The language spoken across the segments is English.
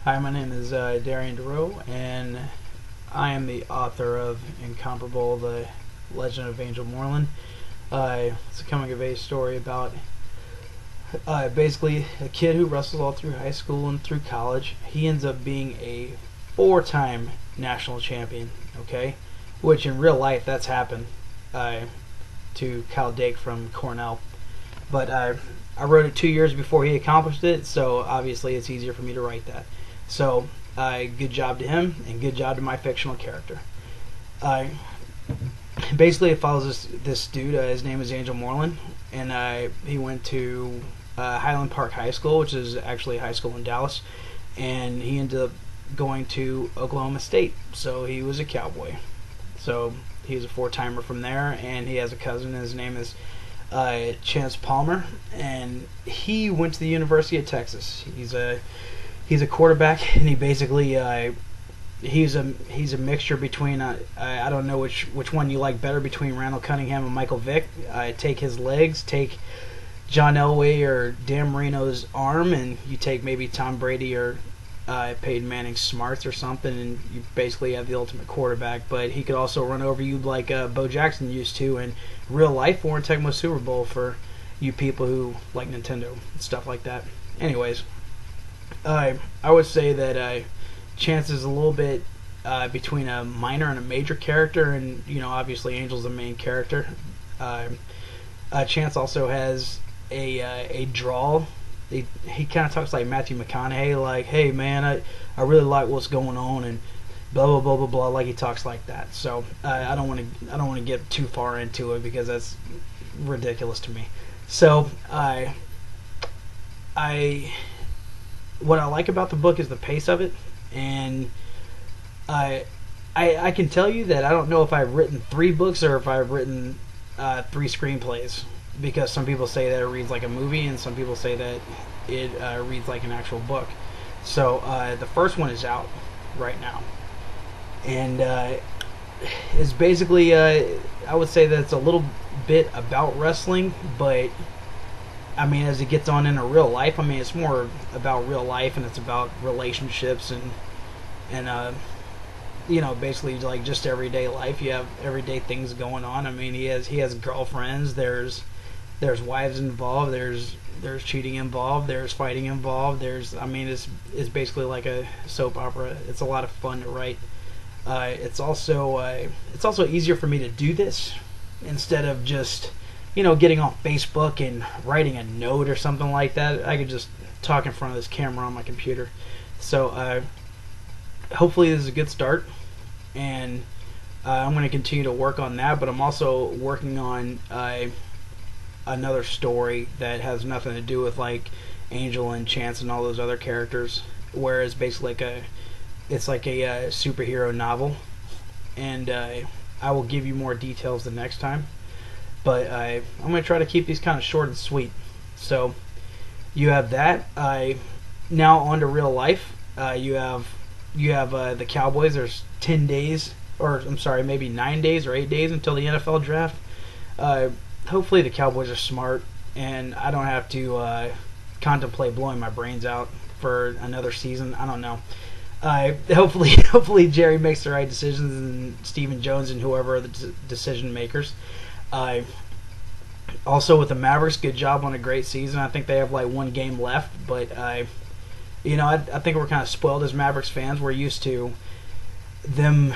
Hi, my name is Darian DeRoe, and I am the author of Incomparable, The Legend of Angel Moreland. It's a coming of age story about basically a kid who wrestles all through high school and through college. He ends up being a four-time national champion, okay? Which in real life, that's happened uh, to Kyle Dake from Cornell. But I wrote it 2 years before he accomplished it, so obviously it's easier for me to write that. So, good job to him, and good job to my fictional character. Uh, Basically, it follows this dude. His name is Angel Moreland, and he went to Highland Park High School, which is actually a high school in Dallas, and he ended up going to Oklahoma State. So he was a cowboy. So he was a four-timer from there, and he has a cousin. His name is Chance Palmer, and he went to the University of Texas. He's a quarterback, and he basically he's a mixture between I don't know which one you like better between Randall Cunningham and Michael Vick. Take his legs, take John Elway or Dan Marino's arm, and you take maybe Tom Brady or Peyton Manning's smarts or something, and you basically have the ultimate quarterback. But he could also run over you like Bo Jackson used to in real life or in Tecmo Super Bowl for you people who like Nintendo and stuff like that. Anyways, I would say that Chance is a little bit between a minor and a major character, and obviously Angel's the main character. Chance also has a drawl. He kind of talks like Matthew McConaughey, like, "Hey man, I really like what's going on," and blah blah blah blah blah. Like he talks like that. So I don't want to get too far into it because that's ridiculous to me. So I what I like about the book is the pace of it, and I can tell you that I don't know if I've written three books or if I've written three screenplays, because some people say that it reads like a movie and some people say that it reads like an actual book. So the first one is out right now, and it's basically I would say that it's a little bit about wrestling, but I mean, as it gets on into real life, I mean, it's more about real life, and it's about relationships and basically like just everyday life. You have everyday things going on. I mean, he has girlfriends. There's wives involved. There's cheating involved. There's fighting involved. It's basically like a soap opera. It's a lot of fun to write. It's also easier for me to do this instead of just getting on Facebook and writing a note or something like that. I could just talk in front of this camera on my computer. So hopefully this is a good start, and I'm going to continue to work on that, but I'm also working on another story that has nothing to do with like Angel and Chance and all those other characters, where it's basically it's like a superhero novel, and I will give you more details the next time. But I'm going to try to keep these kind of short and sweet. So you have that. Now on to real life. You have the Cowboys. There's 10 days, or I'm sorry, maybe 9 days or 8 days until the NFL draft. Hopefully the Cowboys are smart, and I don't have to contemplate blowing my brains out for another season. I don't know. Hopefully Jerry makes the right decisions, and Stephen Jones and whoever are the decision makers. Also with the Mavericks, good job on a great season. I think they have like one game left, but I think we're kind of spoiled as Mavericks fans. We're used to them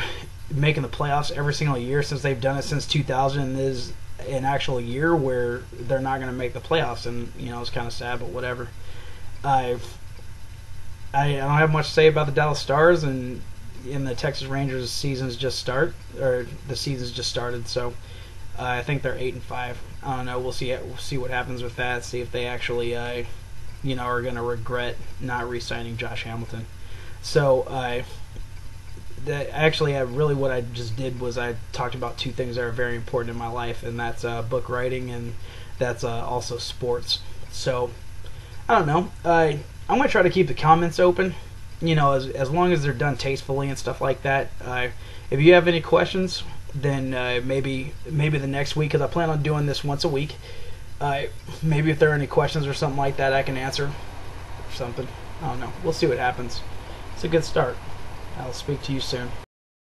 making the playoffs every single year since they've done it since 2000. And this is an actual year where they're not going to make the playoffs, and it's kind of sad, but whatever. I don't have much to say about the Dallas Stars, and in the Texas Rangers, the season's just started, so I think they're 8-5. I don't know. We'll see what happens with that. See if they actually, are going to regret not re-signing Josh Hamilton. So, really, what I just did was I talked about two things that are very important in my life, and that's book writing, and that's also sports. So, I don't know. I'm going to try to keep the comments open. As long as they're done tastefully and stuff like that. If you have any questions, then maybe the next week, because I plan on doing this once a week. Maybe if there are any questions or something like that, I can answer or something. I don't know. We'll see what happens. it's a good start. I'll speak to you soon.